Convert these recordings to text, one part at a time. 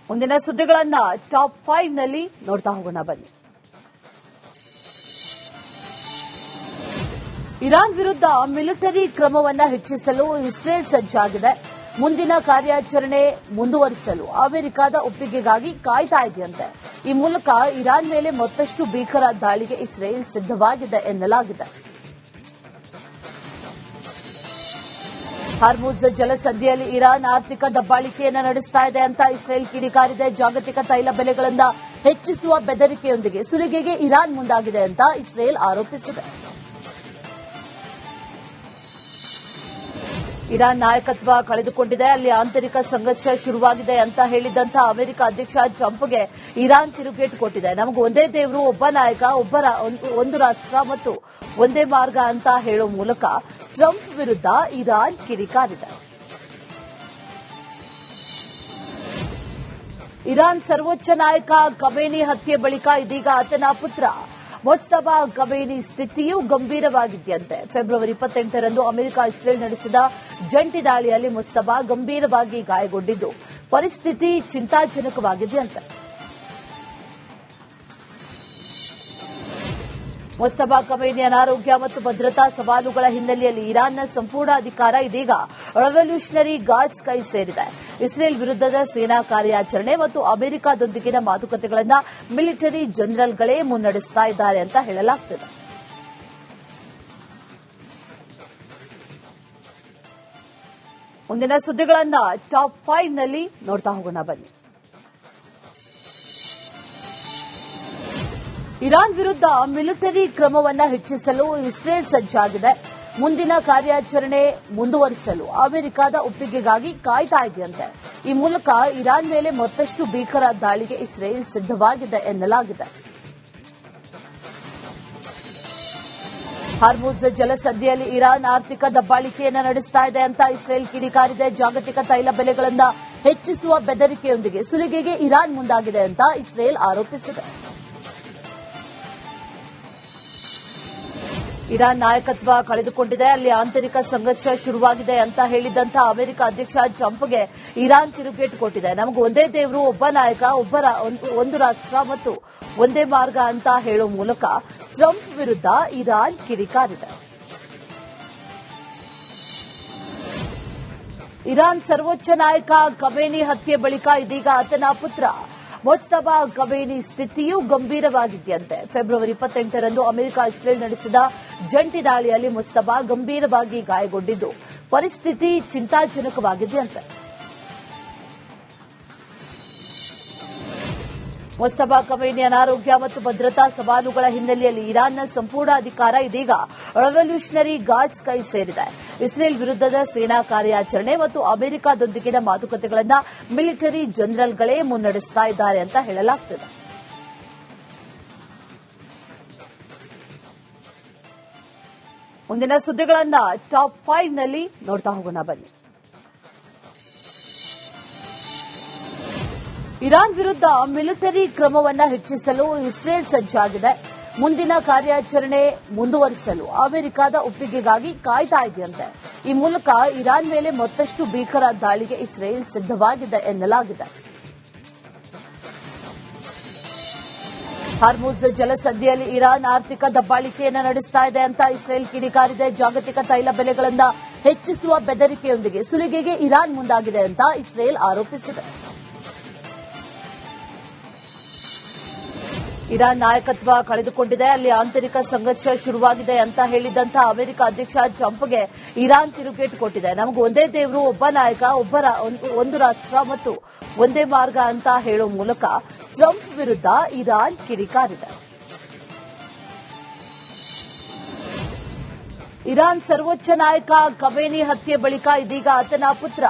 ಮುಂದಿನ ಸುದ್ದಿಗಳನ್ನ ಟಾಪ್ 5 ನಲ್ಲಿ ನೋಡ್ತಾ ಹೋಗೋಣ ಬನ್ನಿ. ಇರಾನ್ ವಿರುದ್ಧ ಮಿಲಿಟರಿ ಕ್ರಮವನ್ನ ಹೆಚ್ಚಿಸಲು ಇಸ್ರೇಲ್ ಸಜ್ಜಾಗಿದೆ. ಮುಂದಿನ ಕಾರ್ಯಾಚರಣೆ ಮುಂದುವರಿಸಲು ಅಮೆರಿಕದ ಒಪ್ಪಿಗೆಗಾಗಿ ಕಾಯ್ತಾ ಇದೆಯಂತೆ. ಈ ಮೂಲಕ ಇರಾನ್ ಮೇಲೆ ಮತ್ತಷ್ಟು ಭೀಕರ ದಾಳಿಗೆ ಇಸ್ರೇಲ್ ಸಿದ್ಧವಾಗಿದೆ ಎನ್ನಲಾಗಿದೆ. ಹಾರ್ಮುಜ್ ಜಲಸಂಧಿಯಲ್ಲಿ ಇರಾನ್ ಆರ್ಥಿಕ ದಬ್ಬಾಳಿಕೆಯನ್ನು ನಡೆಸ್ತಾ ಇದೆ ಅಂತ ಇಸ್ರೇಲ್ ಕಿಡಿಕಾರಿದೆ. ಜಾಗತಿಕ ತೈಲ ಬೆಲೆಗಳನ್ನು ಹೆಚ್ಚಿಸುವ ಬೆದರಿಕೆಯೊಂದಿಗೆ ಸುಲಿಗೆಗೆ ಇರಾನ್ ಮುಂದಾಗಿದೆ ಅಂತ ಇಸ್ರೇಲ್ ಆರೋಪಿಸಿದೆ. ಇರಾನ್ ನಾಯಕತ್ವ ಕಳೆದುಕೊಂಡಿದೆ, ಅಲ್ಲಿ ಆಂತರಿಕ ಸಂಘರ್ಷ ಶುರುವಾಗಿದೆ ಅಂತ ಹೇಳಿದಂತಹ ಅಮೆರಿಕ ಅಧ್ಯಕ್ಷ ಟ್ರಂಪ್ಗೆ ಇರಾನ್ ತಿರುಗೇಟು ಕೊಟ್ಟಿದೆ. ನಮಗೆ ಒಂದೇ ದೇವರು, ಒಬ್ಬ ನಾಯಕ, ಒಂದು ರಾಷ್ಟ್ರ ಮತ್ತು ಒಂದೇ ಮಾರ್ಗ ಅಂತ ಹೇಳುವ ಮೂಲಕ ಟ್ರಂಪ್ ವಿರುದ್ಧ ಇರಾನ್ ಕಿಡಿಕಾರಿದೆ. ಇರಾನ್ ಸರ್ವೋಚ್ಚ ನಾಯಕ ಖಮೇನಿ ಹತ್ಯೆ ಬಳಿಕ ಇದೀಗ ಆತನ ಪುತ್ರ ಮುಜ್ತಬಾ ಖಮೇನಿ ಸ್ಥಿತಿಯೂ ಗಂಭೀರವಾಗಿದೆಯಂತೆ. ಫೆಬ್ರವರಿ 28ರಂದು ಅಮೆರಿಕ ಇಸ್ರೇಲ್ ನಡೆಸಿದ ಜಂಟಿ ದಾಳಿಯಲ್ಲಿ ಮುಜ್ತಬಾ ಗಂಭೀರವಾಗಿ ಗಾಯಗೊಂಡಿದ್ದು ಪರಿಸ್ಥಿತಿ ಚಿಂತಾಜನಕವಾಗಿದೆಯಂತೆ. ಮುಜ್ತಬಾ ಖಮೇನಿ ಅನಾರೋಗ್ಯ ಮತ್ತು ಭದ್ರತಾ ಸವಾಲುಗಳ ಹಿನ್ನೆಲೆಯಲ್ಲಿ ಇರಾನ್ನ ಸಂಪೂರ್ಣ ಅಧಿಕಾರ ಇದೀಗ ರೆವಲ್ಯೂಷನರಿ ಗಾರ್ಡ್ಸ್ ಕೈ ಸೇರಿದೆ. ಇಸ್ರೇಲ್ ವಿರುದ್ಧದ ಸೇನಾ ಕಾರ್ಯಾಚರಣೆ ಮತ್ತು ಅಮೆರಿಕದೊಂದಿಗಿನ ಮಾತುಕತೆಗಳನ್ನು ಮಿಲಿಟರಿ ಜನರಲ್ಗಳೇ ಮುನ್ನಡೆಸ್ತಾ ಇದ್ದಾರೆ ಅಂತ ಹೇಳಲಾಗುತ್ತಿದೆ. ಮುಂದಿನ ಸುದ್ದಿಗಳನ್ನ ಟಾಪ್ 5 ನಲ್ಲಿ ನೋಡ್ತಾ ಹೋಗೋಣ ಬನ್ನಿ. ಇರಾನ್ ವಿರುದ್ಧ ಮಿಲಿಟರಿ ಕ್ರಮವನ್ನ ಹೆಚ್ಚಿಸಲು ಇಸ್ರೇಲ್ ಸಜ್ಜಾಗಿದೆ. ಮುಂದಿನ ಕಾರ್ಯಾಚರಣೆ ಮುಂದುವರಿಸಲು ಅಮೆರಿಕದ ಒಪ್ಪಿಗೆಗಾಗಿ ಕಾಯ್ತಾ ಇದೆಯಂತೆ. ಈ ಮೂಲಕ ಇರಾನ್ ಮೇಲೆ ಮತ್ತಷ್ಟು ಭೀಕರ ದಾಳಿಗೆ ಇಸ್ರೇಲ್ ಸಿದ್ಧವಾಗಿದೆ ಎನ್ನಲಾಗಿದೆ. ಹಾರ್ಮುಜ್ ಜಲಸಂಧಿಯಲ್ಲಿ ಇರಾನ್ ಆರ್ಥಿಕ ದಬ್ಬಾಳಿಕೆಯನ್ನು ನಡೆಸ್ತಾ ಇದೆ ಅಂತ ಇಸ್ರೇಲ್ ಕಿಡಿಕಾರಿದೆ. ಜಾಗತಿಕ ತೈಲ ಬೆಲೆಗಳನ್ನು ಹೆಚ್ಚಿಸುವ ಬೆದರಿಕೆಯೊಂದಿಗೆ ಸುಲಿಗೆಗೆ ಇರಾನ್ ಮುಂದಾಗಿದೆ ಅಂತ ಇಸ್ರೇಲ್ ಆರೋಪಿಸಿದೆ. ಇರಾನ್ ನಾಯಕತ್ವ ಕಳೆದುಕೊಂಡಿದೆ, ಅಲ್ಲಿ ಆಂತರಿಕ ಸಂಘರ್ಷ ಶುರುವಾಗಿದೆ ಅಂತ ಹೇಳಿದಂತಹ ಅಮೆರಿಕ ಅಧ್ಯಕ್ಷ ಟ್ರಂಪ್ಗೆ ಇರಾನ್ ತಿರುಗೇಟು ಕೊಟ್ಟಿದೆ. ನಮಗೆ ಒಂದೇ ದೇವರು, ಒಬ್ಬ ನಾಯಕ, ಒಂದು ರಾಷ್ಟ್ರ ಮತ್ತು ಒಂದೇ ಮಾರ್ಗ ಅಂತ ಹೇಳುವ ಮೂಲಕ ಟ್ರಂಪ್ ವಿರುದ್ಧ ಇರಾನ್ ಕಿಡಿಕಾರಿದೆ. ಇರಾನ್ ಸರ್ವೋಚ್ಚ ನಾಯಕ ಖಮೇನಿ ಹತ್ಯೆ ಬಳಿಕ ಇದೀಗ ಆತನ ಪುತ್ರ ಮುಜ್ತಬಾ ಖಮೇನಿ ಸ್ಥಿತಿಯೂ ಗಂಭೀರವಾಗಿದೆಯಂತೆ. ಫೆಬ್ರವರಿ 28ರಂದು ಅಮೆರಿಕ ಇಸ್ರೇಲ್ ನಡೆಸಿದ ಜಂಟಿ ದಾಳಿಯಲ್ಲಿ ಮುಜ್ತಬಾ ಗಂಭೀರವಾಗಿ ಗಾಯಗೊಂಡಿದ್ದು ಪರಿಸ್ಥಿತಿ ಚಿಂತಾಜನಕವಾಗಿದೆಯಂತೆ. ಮುಜ್ತಬಾ ಖಮೇನಿ ಅನಾರೋಗ್ಯ ಮತ್ತು ಭದ್ರತಾ ಸವಾಲುಗಳ ಹಿನ್ನೆಲೆಯಲ್ಲಿ ಇರಾನ್ನ ಸಂಪೂರ್ಣ ಅಧಿಕಾರ ಇದೀಗ ರೆವಲ್ಯೂಷನರಿ ಗಾರ್ಡ್ಸ್ ಕೈ ಸೇರಿದೆ. ಇಸ್ರೇಲ್ ವಿರುದ್ಧದ ಸೇನಾ ಕಾರ್ಯಾಚರಣೆ ಮತ್ತು ಅಮೆರಿಕದೊಂದಿಗಿನ ಮಾತುಕತೆಗಳನ್ನು ಮಿಲಿಟರಿ ಜನರಲ್ಗಳೇ ಮುನ್ನಡೆಸ್ತಾ ಇದ್ದಾರೆ ಅಂತ ಹೇಳಲಾಗುತ್ತಿದೆ. ಮುಂದಿನ ಸುದ್ದಿಗಳನ್ನ ಟಾಪ್ 5 ನಲ್ಲಿ ನೋಡ್ತಾ ಹೋಗೋಣ ಬನ್ನಿ. ಇರಾನ್ ವಿರುದ್ಧ ಮಿಲಿಟರಿ ಕ್ರಮವನ್ನ ಹೆಚ್ಚಿಸಲು ಇಸ್ರೇಲ್ ಸಜ್ಜಾಗಿದೆ. ಮುಂದಿನ ಕಾರ್ಯಾಚರಣೆ ಮುಂದುವರಿಸಲು ಅಮೆರಿಕದ ಒಪ್ಪಿಗೆಗಾಗಿ ಕಾಯ್ತಾ ಇದೆಯಂತೆ. ಈ ಮೂಲಕ ಇರಾನ್ ಮೇಲೆ ಮತ್ತಷ್ಟು ಭೀಕರ ದಾಳಿಗೆ ಇಸ್ರೇಲ್ ಸಿದ್ಧವಾಗಿದೆ ಎನ್ನಲಾಗಿದೆ. ಹಾರ್ಮುಜ್ ಜಲಸಂಧಿಯಲ್ಲಿ ಇರಾನ್ ಆರ್ಥಿಕ ದಬ್ಬಾಳಿಕೆಯನ್ನು ನಡೆಸ್ತಾ ಇದೆ ಅಂತ ಇಸ್ರೇಲ್ ಕಿಡಿಕಾರಿದೆ. ಜಾಗತಿಕ ತೈಲ ಬೆಲೆಗಳನ್ನು ಹೆಚ್ಚಿಸುವ ಬೆದರಿಕೆಯೊಂದಿಗೆ ಸುಲಿಗೆಗೆ ಇರಾನ್ ಮುಂದಾಗಿದೆ ಅಂತ ಇಸ್ರೇಲ್ ಆರೋಪಿಸಿದೆ. ಇರಾನ್ ನಾಯಕತ್ವ ಕಳೆದುಕೊಂಡಿದೆ, ಅಲ್ಲಿ ಆಂತರಿಕ ಸಂಘರ್ಷ ಶುರುವಾಗಿದೆ ಅಂತ ಹೇಳಿದಂತಹ ಅಮೆರಿಕ ಅಧ್ಯಕ್ಷ ಟ್ರಂಪ್ಗೆ ಇರಾನ್ ತಿರುಗೇಟು ಕೊಟ್ಟಿದೆ. ನಮಗೆ ಒಂದೇ ದೇವರು, ಒಬ್ಬ ನಾಯಕ, ಒಂದು ರಾಷ್ಟ್ರ ಮತ್ತು ಒಂದೇ ಮಾರ್ಗ ಅಂತ ಹೇಳುವ ಮೂಲಕ ಟ್ರಂಪ್ ವಿರುದ್ಧ ಇರಾನ್ ಕಿಡಿಕಾರಿದೆ. ಇರಾನ್ ಸರ್ವೋಚ್ಚ ನಾಯಕ ಖಮೇನಿ ಹತ್ಯೆ ಬಳಿಕ ಇದೀಗ ಆತನ ಪುತ್ರ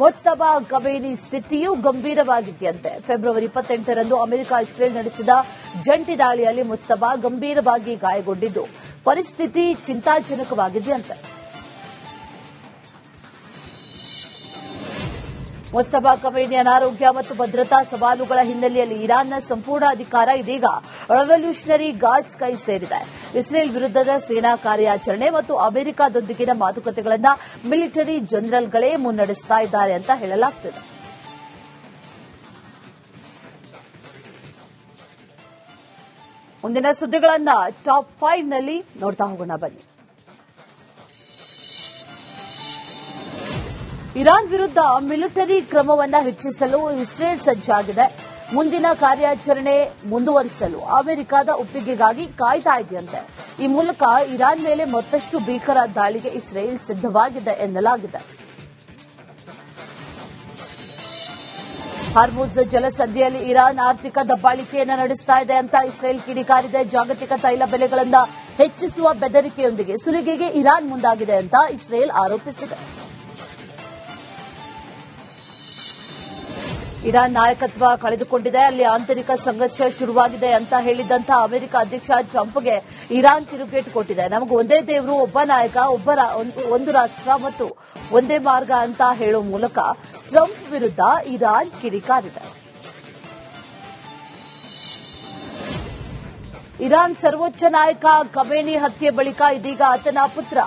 ಮುಜ್ತಬಾ ಖಮೇನಿ ಸ್ಥಿತಿಯೂ ಗಂಭೀರವಾಗಿದೆಯಂತೆ. ಫೆಬ್ರವರಿ 28ರಂದು ಅಮೆರಿಕ ಇಸ್ರೇಲ್ ನಡೆಸಿದ ಜಂಟಿ ದಾಳಿಯಲ್ಲಿ ಮುಜ್ತಬಾ ಗಂಭೀರವಾಗಿ ಗಾಯಗೊಂಡಿದ್ದು ಪರಿಸ್ಥಿತಿ ಚಿಂತಾಜನಕವಾಗಿದೆಯಂತೆ. ಮುಜ್ತಬಾ ಖಮೇನಿ ಅನಾರೋಗ್ಯ ಮತ್ತು ಭದ್ರತಾ ಸವಾಲುಗಳ ಹಿನ್ನೆಲೆಯಲ್ಲಿ ಇರಾನ್ನ ಸಂಪೂರ್ಣ ಅಧಿಕಾರ ಇದೀಗ ರೆವಲ್ಯೂಷನರಿ ಗಾರ್ಡ್ಸ್ ಕೈ ಸೇರಿದೆ. ಇಸ್ರೇಲ್ ವಿರುದ್ಧದ ಸೇನಾ ಕಾರ್ಯಾಚರಣೆ ಮತ್ತು ಅಮೆರಿಕದೊಂದಿಗಿನ ಮಾತುಕತೆಗಳನ್ನು ಮಿಲಿಟರಿ ಜನರಲ್ಗಳೇ ಮುನ್ನಡೆಸ್ತಾ ಇದ್ದಾರೆ ಅಂತ ಹೇಳಲಾಗುತ್ತಿದೆ. ಮುಂದಿನ ಸುದ್ದಿಗಳನ್ನ ಟಾಪ್ 5 ನಲ್ಲಿ ನೋಡ್ತಾ ಹೋಗೋಣ ಬನ್ನಿ. ಇರಾನ್ ವಿರುದ್ಧ ಮಿಲಿಟರಿ ಕ್ರಮವನ್ನ ಹೆಚ್ಚಿಸಲು ಇಸ್ರೇಲ್ ಸಜ್ಜಾಗಿದೆ. ಮುಂದಿನ ಕಾರ್ಯಾಚರಣೆ ಮುಂದುವರಿಸಲು ಅಮೆರಿಕದ ಒಪ್ಪಿಗೆಗಾಗಿ ಕಾಯ್ತಾ ಇದೆಯಂತೆ. ಈ ಮೂಲಕ ಇರಾನ್ ಮೇಲೆ ಮತ್ತಷ್ಟು ಭೀಕರ ದಾಳಿಗೆ ಇಸ್ರೇಲ್ ಸಿದ್ಧವಾಗಿದೆ ಎನ್ನಲಾಗಿದೆ. ಹಾರ್ಮುಜ್ ಜಲಸಂಧಿಯಲ್ಲಿ ಇರಾನ್ ಆರ್ಥಿಕ ದಬ್ಬಾಳಿಕೆಯನ್ನು ನಡೆಸ್ತಾ ಇದೆ ಅಂತ ಇಸ್ರೇಲ್ ಕಿಡಿಕಾರಿದೆ. ಜಾಗತಿಕ ತೈಲ ಬೆಲೆಗಳನ್ನು ಹೆಚ್ಚಿಸುವ ಬೆದರಿಕೆಯೊಂದಿಗೆ ಸುಲಿಗೆಗೆ ಇರಾನ್ ಮುಂದಾಗಿದೆ ಅಂತ ಇಸ್ರೇಲ್ ಆರೋಪಿಸಿದೆ. ಇರಾನ್ ನಾಯಕತ್ವ ಕಳೆದುಕೊಂಡಿದೆ, ಅಲ್ಲಿ ಆಂತರಿಕ ಸಂಘರ್ಷ ಶುರುವಾಗಿದೆ ಅಂತ ಹೇಳಿದಂತಹ ಅಮೆರಿಕ ಅಧ್ಯಕ್ಷ ಟ್ರಂಪ್ಗೆ ಇರಾನ್ ತಿರುಗೇಟು ಕೊಟ್ಟಿದೆ. ನಮಗೆ ಒಂದೇ ದೇವರು, ಒಬ್ಬ ನಾಯಕ, ಒಂದು ರಾಷ್ಟ್ರ ಮತ್ತು ಒಂದೇ ಮಾರ್ಗ ಅಂತ ಹೇಳುವ ಮೂಲಕ ಟ್ರಂಪ್ ವಿರುದ್ಧ ಇರಾನ್ ಕಿಡಿಕಾರಿದೆ. ಇರಾನ್ ಸರ್ವೋಚ್ಚ ನಾಯಕ ಖಮೇನಿ ಹತ್ಯೆ ಬಳಿಕ ಇದೀಗ ಆತನ ಪುತ್ರ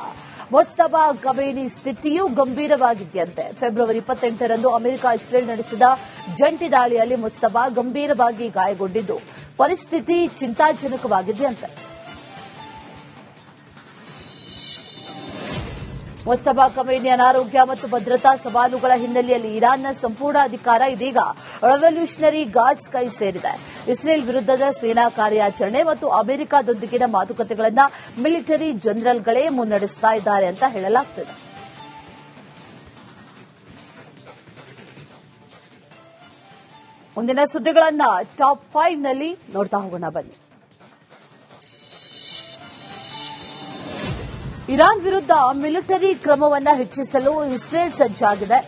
ಮುಜ್ತಬಾ ಖಮೇನಿ ಸ್ಥಿತಿಯೂ ಗಂಭೀರವಾಗಿದೆಯಂತೆ. ಫೆಬ್ರವರಿ 28ರಂದು ಅಮೆರಿಕ ಇಸ್ರೇಲ್ ನಡೆಸಿದ ಜಂಟಿ ದಾಳಿಯಲ್ಲಿ ಮುಜ್ತಬಾ ಗಂಭೀರವಾಗಿ ಗಾಯಗೊಂಡಿದ್ದು ಪರಿಸ್ಥಿತಿ ಚಿಂತಾಜನಕವಾಗಿದೆಯಂತೆ. ಮುಜ್ತಬಾ ಖಮೇನಿ ಅನಾರೋಗ್ಯ ಮತ್ತು ಭದ್ರತಾ ಸವಾಲುಗಳ ಹಿನ್ನೆಲೆಯಲ್ಲಿ ಇರಾನ್ನ ಸಂಪೂರ್ಣ ಅಧಿಕಾರ ಇದೀಗ ರೆವಲ್ಯೂಷನರಿ ಗಾರ್ಡ್ಸ್ ಕೈ ಸೇರಿದೆ. ಇಸ್ರೇಲ್ ವಿರುದ್ಧದ ಸೇನಾ ಕಾರ್ಯಾಚರಣೆ ಮತ್ತು ಅಮೆರಿಕದೊಂದಿಗಿನ ಮಾತುಕತೆಗಳನ್ನು ಮಿಲಿಟರಿ ಜನರಲ್ಗಳೇ ಮುನ್ನಡೆಸ್ತಾ ಇದ್ದಾರೆ ಅಂತ ಹೇಳಲಾಗುತ್ತಿದೆ. ಮುಂದಿನ ಸುದ್ದಿಗಳನ್ನ ಟಾಪ್ 5 ನಲ್ಲಿ ನೋಡ್ತಾ ಹೋಗೋಣ ಬನ್ನಿ. ಇರಾನ್ ವಿರುದ್ಧ ಮಿಲಿಟರಿ ಕ್ರಮವನ್ನ ಹೆಚ್ಚಿಸಲು ಇಸ್ರೇಲ್ ಸಜ್ಜಾಗಿದೆ.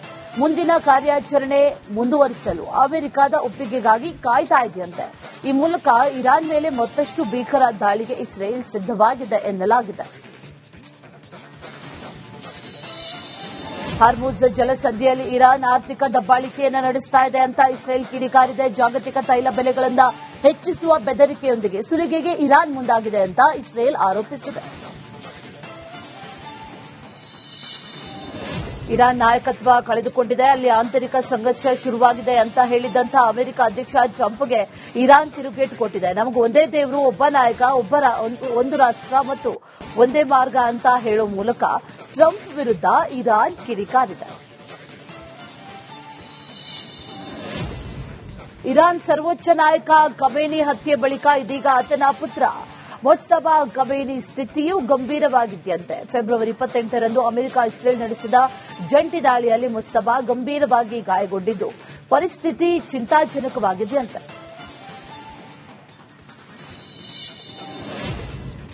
ಮುಂದಿನ ಕಾರ್ಯಾಚರಣೆ ಮುಂದುವರಿಸಲು ಅಮೆರಿಕದ ಒಪ್ಪಿಗೆಗಾಗಿ ಕಾಯ್ತಾ ಇದೆಯಂತೆ. ಈ ಮೂಲಕ ಇರಾನ್ ಮೇಲೆ ಮತ್ತಷ್ಟು ಭೀಕರ ದಾಳಿಗೆ ಇಸ್ರೇಲ್ ಸಿದ್ಧವಾಗಿದೆ ಎನ್ನಲಾಗಿದೆ. ಹಾರ್ಮುಜ್ ಜಲಸಂಧಿಯಲ್ಲಿ ಇರಾನ್ ಆರ್ಥಿಕ ದಬ್ಬಾಳಿಕೆಯನ್ನು ನಡೆಸ್ತಾ ಇದೆ ಅಂತ ಇಸ್ರೇಲ್ ಕಿಡಿಕಾರಿದೆ. ಜಾಗತಿಕ ತೈಲ ಬೆಲೆಗಳನ್ನು ಹೆಚ್ಚಿಸುವ ಬೆದರಿಕೆಯೊಂದಿಗೆ ಸುಲಿಗೆಗೆ ಇರಾನ್ ಮುಂದಾಗಿದೆ ಅಂತ ಇಸ್ರೇಲ್ ಆರೋಪಿಸಿದೆ. ಇರಾನ್ ನಾಯಕತ್ವ ಕಳೆದುಕೊಂಡಿದೆ, ಅಲ್ಲಿ ಆಂತರಿಕ ಸಂಘರ್ಷ ಶುರುವಾಗಿದೆ ಅಂತ ಹೇಳಿದಂತಹ ಅಮೆರಿಕ ಅಧ್ಯಕ್ಷ ಟ್ರಂಪ್ಗೆ ಇರಾನ್ ತಿರುಗೇಟು ಕೊಟ್ಟಿದೆ. ನಮಗೆ ಒಂದೇ ದೇವರು, ಒಬ್ಬ ನಾಯಕ, ಒಂದು ರಾಷ್ಟ್ರ ಮತ್ತು ಒಂದೇ ಮಾರ್ಗ ಅಂತ ಹೇಳುವ ಮೂಲಕ ಟ್ರಂಪ್ ವಿರುದ್ಧ ಇರಾನ್ ಕಿಡಿಕಾರಿದೆ. ಇರಾನ್ ಸರ್ವೋಚ್ಚ ನಾಯಕ ಖಮೇನಿ ಹತ್ಯೆ ಬಳಿಕ ಇದೀಗ ಆತನ ಪುತ್ರ ಮುಜ್ತಬಾ ಖಮೇನಿ ಸ್ಥಿತಿಯೂ ಗಂಭೀರವಾಗಿದೆಯಂತೆ. ಫೆಬ್ರವರಿ 28ರಂದು ಅಮೆರಿಕ ಇಸ್ರೇಲ್ ನಡೆಸಿದ ಜಂಟಿ ದಾಳಿಯಲ್ಲಿ ಮುಜ್ತಬಾ ಗಂಭೀರವಾಗಿ ಗಾಯಗೊಂಡಿದ್ದು ಪರಿಸ್ಥಿತಿ ಚಿಂತಾಜನಕವಾಗಿದೆಯಂತೆ.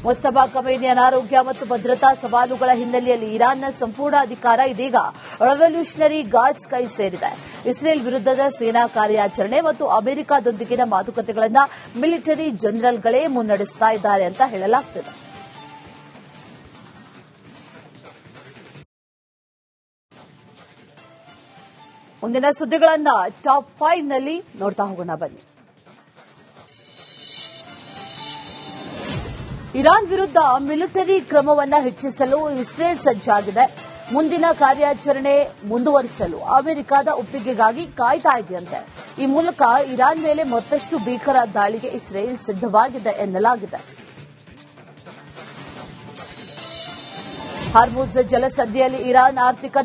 ಮುಜ್ತಬಾ ಖಮೇನಿ ಅನಾರೋಗ್ಯ ಮತ್ತು ಭದ್ರತಾ ಸವಾಲುಗಳ ಹಿನ್ನೆಲೆಯಲ್ಲಿ ಇರಾನ್ನ ಸಂಪೂರ್ಣ ಅಧಿಕಾರ ಇದೀಗ ರೆವಲ್ಯೂಷನರಿ ಗಾರ್ಡ್ಸ್ ಕೈ ಸೇರಿದೆ. ಇಸ್ರೇಲ್ ವಿರುದ್ಧದ ಸೇನಾ ಕಾರ್ಯಾಚರಣೆ ಮತ್ತು ಅಮೆರಿಕದೊಂದಿಗಿನ ಮಾತುಕತೆಗಳನ್ನು ಮಿಲಿಟರಿ ಜನರಲ್ಗಳೇ ಮುನ್ನಡೆಸ್ತಾ ಇದ್ದಾರೆ ಅಂತ ಹೇಳಲಾಗುತ್ತಿದೆ. ಮುಂದಿನ ಸುದ್ದಿಗಳನ್ನ ಟಾಪ್ 5 ನಲ್ಲಿ ನೋಡ್ತಾ ಹೋಗೋಣ ಬನ್ನಿ. ಇರಾನ್ ವಿರುದ್ಧ ಮಿಲಿಟರಿ ಕ್ರಮವನ್ನ ಹೆಚ್ಚಿಸಲು ಇಸ್ರೇಲ್ ಸಜ್ಜಾಗಿದೆ. ಮುಂದಿನ ಕಾರ್ಯಾಚರಣೆ ಮುಂದುವರಿಸಲು ಅಮೆರಿಕದ ಒಪ್ಪಿಗೆಗಾಗಿ ಕಾಯ್ತಾ ಇದೆಯಂತೆ. ಈ ಮೂಲಕ ಇರಾನ್ ಮೇಲೆ ಮತ್ತಷ್ಟು ಭೀಕರ ದಾಳಿಗೆ ಇಸ್ರೇಲ್ ಸಿದ್ಧವಾಗಿದೆ ಎನ್ನಲಾಗಿದೆ. ಹಾರ್ಮುಜ್ ಜಲಸಂಧಿಯಲ್ಲಿ ಇರಾನ್ ಆರ್ಥಿಕ